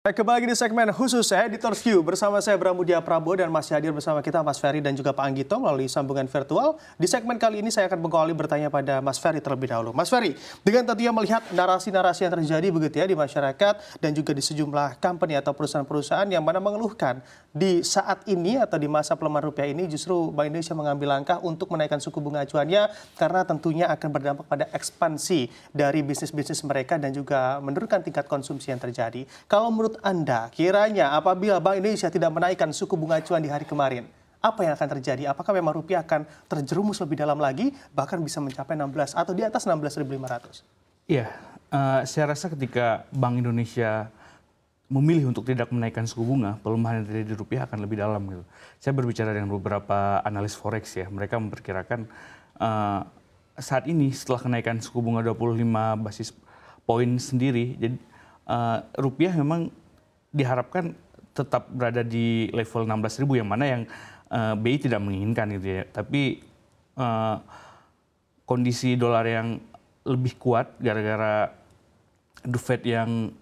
Kembali lagi di segmen khusus Editor View bersama saya Bramudia Prabowo dan masih hadir bersama kita Mas Ferry dan juga Pak Anggito melalui sambungan virtual. Di segmen kali ini saya akan mengawali bertanya pada Mas Ferry terlebih dahulu. Mas Ferry, dengan tentunya melihat narasi-narasi yang terjadi begitu ya di masyarakat dan juga di sejumlah company atau perusahaan-perusahaan yang mana mengeluhkan di saat ini atau di masa pelemahan rupiah ini justru Bank Indonesia mengambil langkah untuk menaikkan suku bunga acuannya karena tentunya akan berdampak pada ekspansi dari bisnis-bisnis mereka dan juga menurunkan tingkat konsumsi yang terjadi. Kalau menurut Anda, kiranya apabila Bank Indonesia tidak menaikkan suku bunga acuan di hari kemarin, apa yang akan terjadi? Apakah memang rupiah akan terjerumus lebih dalam lagi, bahkan bisa mencapai 16 atau di atas 16.500? Iya, saya rasa ketika Bank Indonesia memilih untuk tidak menaikkan suku bunga, pelemahan yang terjadi di rupiah akan lebih dalam. Gitu. Saya berbicara dengan beberapa analis forex ya, mereka memperkirakan saat ini setelah kenaikan suku bunga 25 basis poin sendiri, jadi rupiah memang diharapkan tetap berada di level 16.000 yang mana yang BI tidak menginginkan gitu ya. Tapi kondisi dolar yang lebih kuat gara-gara The Fed yang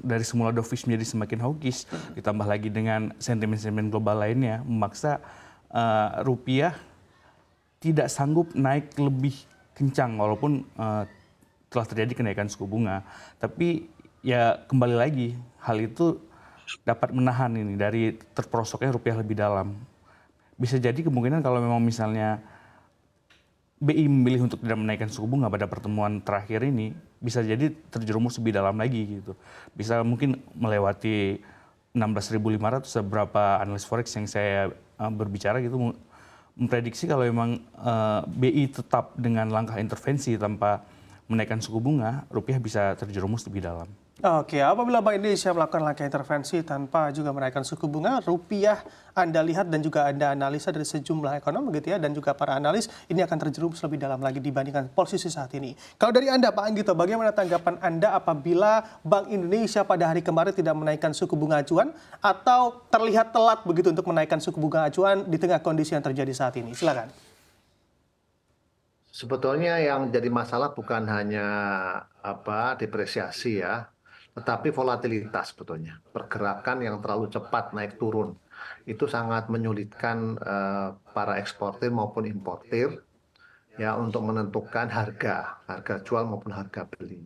dari semula dovish menjadi semakin hawkish, ditambah lagi dengan sentimen-sentimen global lainnya memaksa rupiah tidak sanggup naik lebih kencang walaupun telah terjadi kenaikan suku bunga. Tapi ya kembali lagi, hal itu dapat menahan ini dari terperosoknya rupiah lebih dalam. Bisa jadi kemungkinan kalau memang misalnya BI memilih untuk tidak menaikkan suku bunga pada pertemuan terakhir ini, bisa jadi terjerumus lebih dalam lagi gitu. Bisa mungkin melewati 16.500, beberapa analis forex yang saya berbicara gitu memprediksi kalau memang BI tetap dengan langkah intervensi tanpa menaikkan suku bunga, rupiah bisa terjerumus lebih dalam. Oke, apabila Bank Indonesia melakukan langkah intervensi tanpa juga menaikkan suku bunga, rupiah Anda lihat dan juga Anda analisa dari sejumlah ekonom begitu ya, dan juga para analis, ini akan terjerumus lebih dalam lagi dibandingkan posisi saat ini. Kalau dari Anda, Pak Anggito, bagaimana tanggapan Anda apabila Bank Indonesia pada hari kemarin tidak menaikkan suku bunga acuan atau terlihat telat begitu untuk menaikkan suku bunga acuan di tengah kondisi yang terjadi saat ini? Silakan. Sebetulnya yang jadi masalah bukan hanya depresiasi ya, tetapi volatilitas sebetulnya. Pergerakan yang terlalu cepat naik turun itu sangat menyulitkan para eksportir maupun importir ya untuk menentukan harga jual maupun harga beli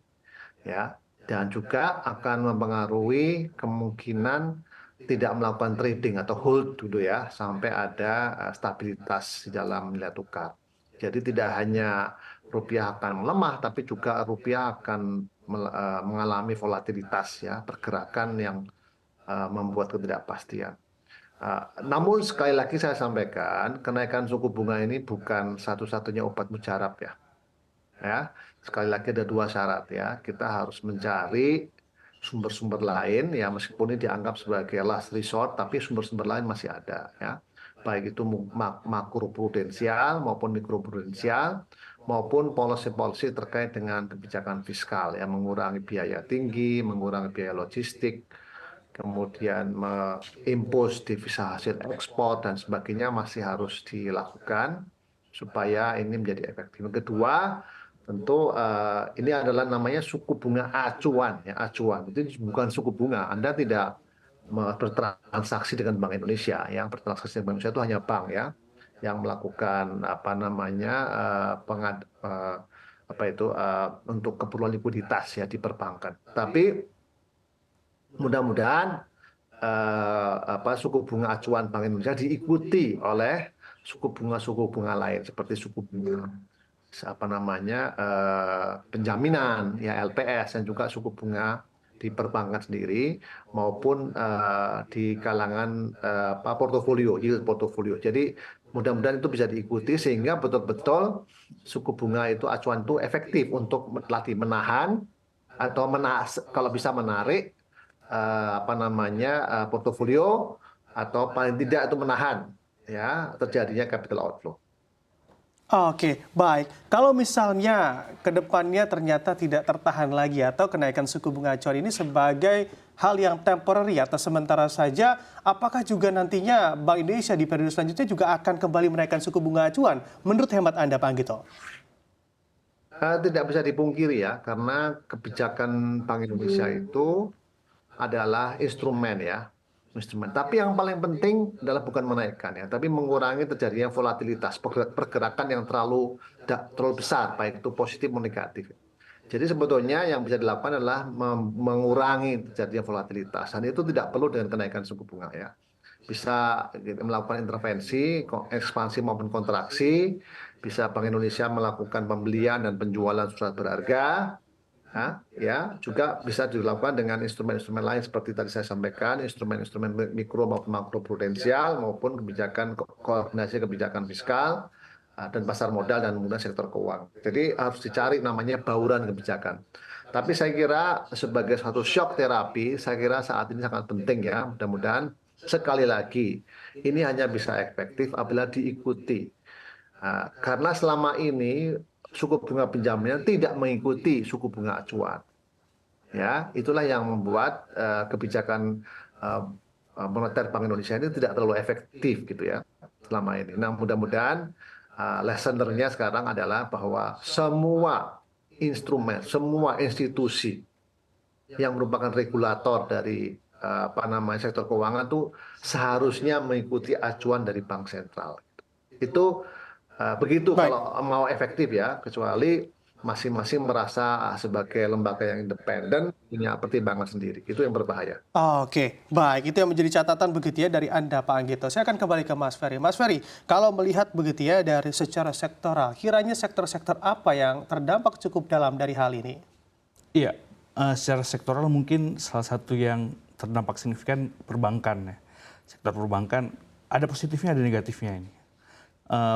ya. Dan juga akan mempengaruhi kemungkinan tidak melakukan trading atau hold dulu ya sampai ada stabilitas di dalam nilai tukar. Jadi tidak hanya rupiah akan melemah, tapi juga rupiah akan mengalami volatilitas ya, pergerakan yang membuat ketidakpastian. Namun sekali lagi saya sampaikan, kenaikan suku bunga ini bukan satu-satunya obat mujarab ya. Sekali lagi ada dua syarat ya, kita harus mencari sumber-sumber lain ya, meskipun ini dianggap sebagai last resort, tapi sumber-sumber lain masih ada ya. Baik itu makroprudensial maupun mikroprudensial maupun policy-policy terkait dengan kebijakan fiskal ya, mengurangi biaya tinggi, mengurangi biaya logistik, kemudian mengimpos devisa hasil ekspor dan sebagainya masih harus dilakukan supaya ini menjadi efektif. Kedua, tentu ini adalah namanya suku bunga acuan ya, acuan itu bukan suku bunga. Anda tidak bertransaksi dengan Bank Indonesia. Yang bertransaksi dengan Bank Indonesia itu hanya bank ya, yang melakukan untuk keperluan likuiditas ya di perbankan. Tapi mudah-mudahan suku bunga acuan Bank Indonesia diikuti oleh suku bunga lain seperti suku bunga penjaminan ya, LPS, dan juga suku bunga di perbankan sendiri maupun di kalangan portofolio, yield portofolio. Jadi mudah-mudahan itu bisa diikuti sehingga betul-betul suku bunga itu acuan itu efektif untuk menahan atau kalau bisa menarik portofolio, atau paling tidak itu menahan ya terjadinya capital outflow. Oke, baik. Kalau misalnya ke depannya ternyata tidak tertahan lagi atau kenaikan suku bunga acuan ini sebagai hal yang temporary atau sementara saja, apakah juga nantinya Bank Indonesia di periode selanjutnya juga akan kembali menaikkan suku bunga acuan? Menurut hemat Anda, Pak Anggito? Tidak bisa dipungkiri ya, karena kebijakan Bank Indonesia itu adalah instrumen ya, instrumen. Tapi yang paling penting adalah bukan menaikkan ya, tapi mengurangi terjadinya volatilitas pergerakan yang terlalu besar, baik itu positif maupun negatif. Jadi sebetulnya yang bisa dilakukan adalah mengurangi terjadinya volatilitas, dan itu tidak perlu dengan kenaikan suku bunga ya. Bisa melakukan intervensi, ekspansi maupun kontraksi, bisa Bank Indonesia melakukan pembelian dan penjualan surat berharga, ya, juga bisa dilakukan dengan instrumen-instrumen lain seperti tadi saya sampaikan, instrumen-instrumen mikro maupun makro prudensial maupun kebijakan koordinasi kebijakan fiskal dan pasar modal dan kemudian sektor keuangan. Jadi harus dicari namanya bauran kebijakan. Tapi saya kira sebagai satu shock terapi, saya kira saat ini sangat penting ya, mudah-mudahan sekali lagi ini hanya bisa efektif apabila diikuti. Karena selama ini suku bunga penjaminnya tidak mengikuti suku bunga acuan. Ya, itulah yang membuat kebijakan moneter Bank Indonesia ini tidak terlalu efektif gitu ya selama ini. Nah, mudah-mudahan lesson learn-nya sekarang adalah bahwa semua instrumen, semua institusi yang merupakan regulator dari sektor keuangan itu seharusnya mengikuti acuan dari bank sentral. Itu begitu. Baik. Kalau mau efektif ya, kecuali masing-masing merasa sebagai lembaga yang independen punya pertimbangan sendiri. Itu yang berbahaya. Oke, baik. Itu yang menjadi catatan begitu ya dari Anda, Pak Anggito. Saya akan kembali ke Mas Ferry. Mas Ferry, kalau melihat begitu ya dari secara sektoral, kiranya sektor-sektor apa yang terdampak cukup dalam dari hal ini? Iya, secara sektoral mungkin salah satu yang terdampak signifikan perbankan ya. Sektor perbankan ada positifnya ada negatifnya ini.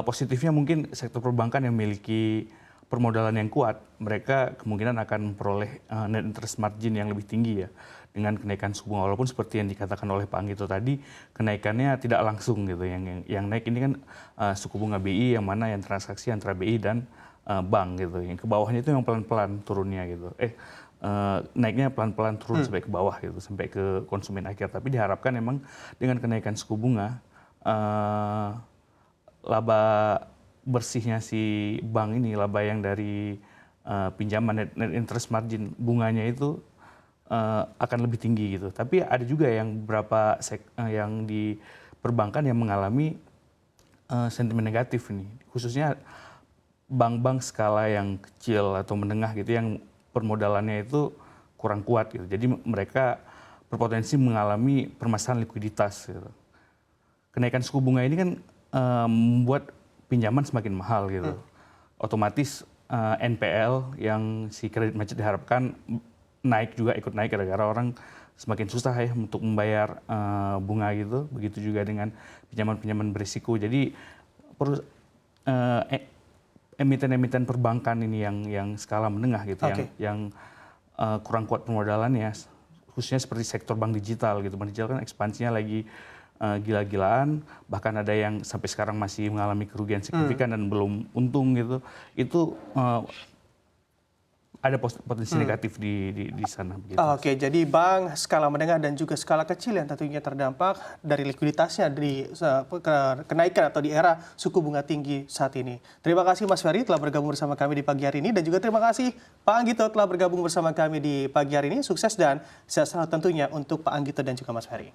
Positifnya mungkin sektor perbankan yang memiliki permodalan yang kuat, mereka kemungkinan akan memperoleh net interest margin yang lebih tinggi ya dengan kenaikan suku bunga. Walaupun seperti yang dikatakan oleh Pak Anggito tadi, kenaikannya tidak langsung gitu. Yang naik ini kan suku bunga BI yang mana yang transaksi antara BI dan bank gitu. Yang ke bawahnya itu yang pelan-pelan turunnya gitu. Naiknya pelan-pelan turun sampai ke bawah gitu, sampai ke konsumen akhir. Tapi diharapkan memang dengan kenaikan suku bunga laba bersihnya si bank ini, laba yang dari pinjaman net interest margin bunganya itu akan lebih tinggi gitu. Tapi ada juga yang beberapa yang di perbankan yang mengalami sentimen negatif ini, khususnya bank-bank skala yang kecil atau menengah gitu yang permodalannya itu kurang kuat gitu. Jadi mereka berpotensi mengalami permasalahan likuiditas gitu. Kenaikan suku bunga ini kan membuat pinjaman semakin mahal gitu. Otomatis NPL yang si kredit macet diharapkan naik juga, ikut naik gara-gara orang semakin susah ya untuk membayar bunga gitu. Begitu juga dengan pinjaman-pinjaman berisiko. Jadi emiten-emiten perbankan ini yang skala menengah gitu, yang kurang kuat permodalannya, khususnya seperti sektor bank digital gitu. Bank digital kan ekspansinya lagi gila-gilaan, bahkan ada yang sampai sekarang masih mengalami kerugian signifikan dan belum untung gitu. Itu ada potensi negatif di sana. Begitu. Oke, jadi bank skala menengah dan juga skala kecil yang tentunya terdampak dari likuiditasnya di kenaikan atau di era suku bunga tinggi saat ini. Terima kasih Mas Ferry telah bergabung bersama kami di pagi hari ini, dan juga terima kasih Pak Anggito telah bergabung bersama kami di pagi hari ini. Sukses dan sehat selalu tentunya untuk Pak Anggito dan juga Mas Ferry.